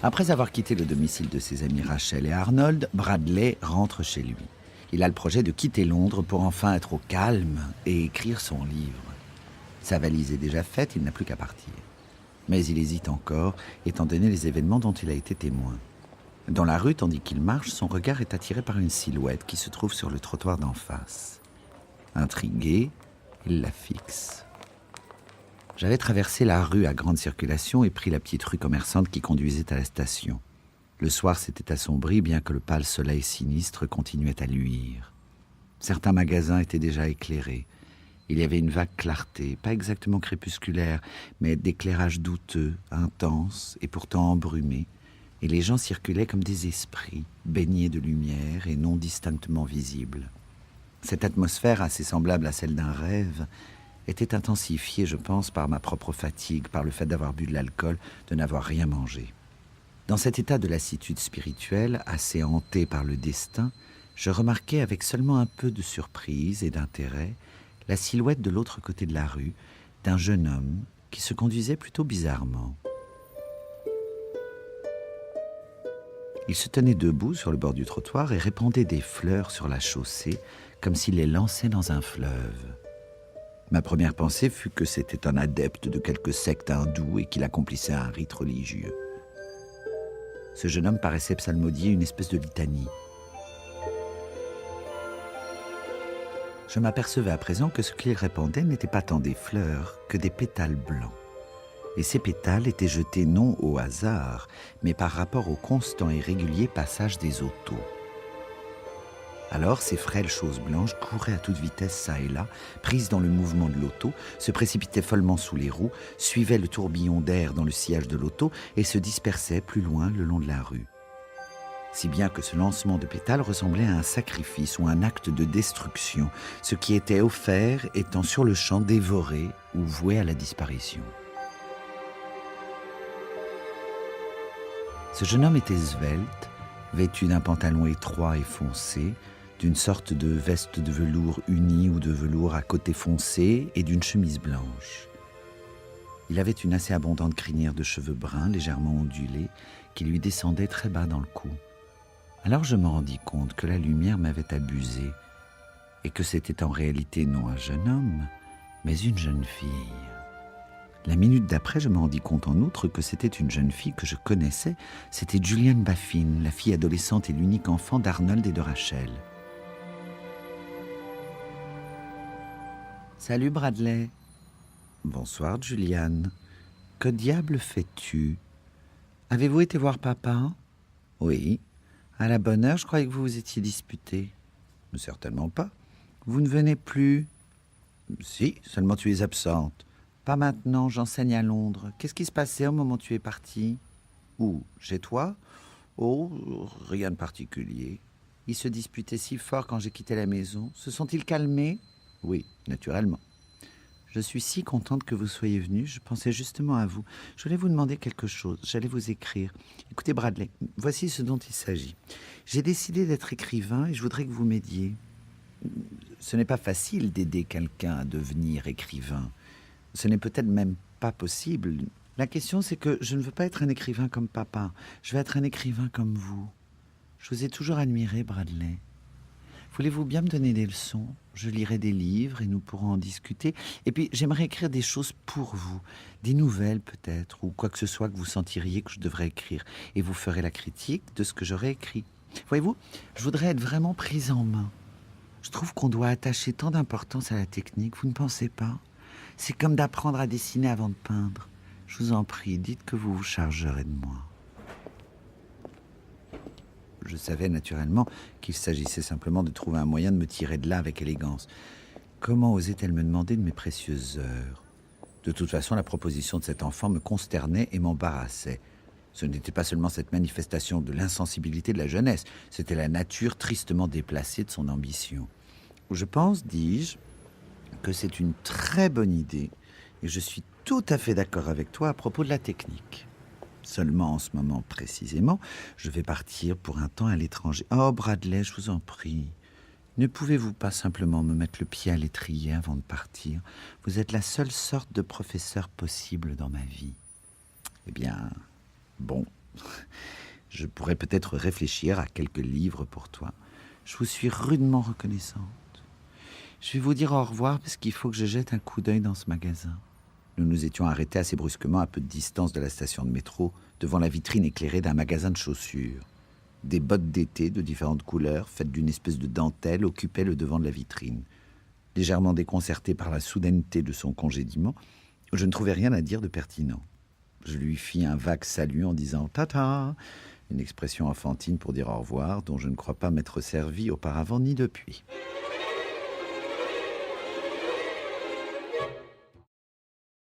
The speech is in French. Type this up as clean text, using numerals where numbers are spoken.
Après avoir quitté le domicile de ses amis Rachel et Arnold, Bradley rentre chez lui. Il a le projet de quitter Londres pour enfin être au calme et écrire son livre. Sa valise est déjà faite, il n'a plus qu'à partir. Mais il hésite encore, étant donné les événements dont il a été témoin. Dans la rue, tandis qu'il marche, son regard est attiré par une silhouette qui se trouve sur le trottoir d'en face. Intrigué, il la fixe. J'avais traversé la rue à grande circulation et pris la petite rue commerçante qui conduisait à la station. Le soir s'était assombri, bien que le pâle soleil sinistre continuait à luire. Certains magasins étaient déjà éclairés. Il y avait une vague clarté, pas exactement crépusculaire, mais d'éclairage douteux, intense et pourtant embrumé, et les gens circulaient comme des esprits, baignés de lumière et non distinctement visibles. Cette atmosphère, assez semblable à celle d'un rêve, était intensifiée, je pense, par ma propre fatigue, par le fait d'avoir bu de l'alcool, de n'avoir rien mangé. Dans cet état de lassitude spirituelle, assez hanté par le destin, je remarquai avec seulement un peu de surprise et d'intérêt la silhouette de l'autre côté de la rue d'un jeune homme qui se conduisait plutôt bizarrement. Il se tenait debout sur le bord du trottoir et répandait des fleurs sur la chaussée comme s'il les lançait dans un fleuve. Ma première pensée fut que c'était un adepte de quelque secte hindoue et qu'il accomplissait un rite religieux. Ce jeune homme paraissait psalmodier une espèce de litanie. Je m'apercevais à présent que ce qu'il répandait n'était pas tant des fleurs que des pétales blancs. Et ces pétales étaient jetés non au hasard, mais par rapport au constant et régulier passage des autos. Alors ces frêles choses blanches couraient à toute vitesse çà et là, prises dans le mouvement de l'auto, se précipitaient follement sous les roues, suivaient le tourbillon d'air dans le sillage de l'auto et se dispersaient plus loin le long de la rue. Si bien que ce lancement de pétales ressemblait à un sacrifice ou un acte de destruction, ce qui était offert étant sur le champ dévoré ou voué à la disparition. Ce jeune homme était svelte, vêtu d'un pantalon étroit et foncé, d'une sorte de veste de velours uni ou de velours à côté foncé et d'une chemise blanche. Il avait une assez abondante crinière de cheveux bruns, légèrement ondulés, qui lui descendait très bas dans le cou. Alors je me rendis compte que la lumière m'avait abusé et que c'était en réalité non un jeune homme, mais une jeune fille. La minute d'après, je me rendis compte en outre que c'était une jeune fille que je connaissais. C'était Julianne Baffin, la fille adolescente et l'unique enfant d'Arnold et de Rachel. « Salut Bradley. »« Bonsoir Julianne. Que diable fais-tu ? Avez-vous été voir papa ? » ?»« Oui. À la bonne heure, je croyais que vous vous étiez disputés. »« Certainement pas. Vous ne venez plus ? » ?»« Si, seulement tu es absente. » »« Pas maintenant, j'enseigne à Londres. Qu'est-ce qui se passait au moment où tu es parti ? » ?»« Où ? Chez toi ? » ?»« Oh, rien de particulier. Ils se disputaient si fort quand j'ai quitté la maison. Se sont-ils calmés ? » ?»« Oui, naturellement. »« Je suis si contente que vous soyez venu. Je pensais justement à vous. Je voulais vous demander quelque chose. J'allais vous écrire. Écoutez, Bradley, voici ce dont il s'agit. J'ai décidé d'être écrivain et je voudrais que vous m'aidiez. Ce n'est pas facile d'aider quelqu'un à devenir écrivain. Ce n'est peut-être même pas possible. La question, c'est que je ne veux pas être un écrivain comme papa. Je veux être un écrivain comme vous. Je vous ai toujours admiré, Bradley. Voulez-vous bien me donner des leçons ? Je lirai des livres et nous pourrons en discuter. Et puis, j'aimerais écrire des choses pour vous. Des nouvelles, peut-être, ou quoi que ce soit que vous sentiriez que je devrais écrire. Et vous ferez la critique de ce que j'aurai écrit. Voyez-vous, je voudrais être vraiment prise en main. Je trouve qu'on doit attacher tant d'importance à la technique, vous ne pensez pas ? C'est comme d'apprendre à dessiner avant de peindre. Je vous en prie, dites que vous vous chargerez de moi. Je savais naturellement qu'il s'agissait simplement de trouver un moyen de me tirer de là avec élégance. Comment osait-elle me demander de mes précieuses heures ? De toute façon, la proposition de cet enfant me consternait et m'embarrassait. Ce n'était pas seulement cette manifestation de l'insensibilité de la jeunesse, c'était la nature tristement déplacée de son ambition. Je pense, dis-je, que c'est une très bonne idée et je suis tout à fait d'accord avec toi à propos de la technique. Seulement en ce moment précisément, je vais partir pour un temps à l'étranger. Oh Bradley, je vous en prie, ne pouvez-vous pas simplement me mettre le pied à l'étrier avant de partir ? Vous êtes la seule sorte de professeur possible dans ma vie. Eh bien, bon, Je pourrais peut-être réfléchir à quelques livres pour toi. Je vous suis rudement reconnaissante. Je vais vous dire au revoir parce qu'il faut que je jette un coup d'œil dans ce magasin. Nous nous étions arrêtés assez brusquement à peu de distance de la station de métro, devant la vitrine éclairée d'un magasin de chaussures. Des bottes d'été de différentes couleurs, faites d'une espèce de dentelle, occupaient le devant de la vitrine. Légèrement déconcerté par la soudaineté de son congédiement, je ne trouvais rien à dire de pertinent. Je lui fis un vague salut en disant « Tata », une expression enfantine pour dire au revoir, dont je ne crois pas m'être servi auparavant ni depuis.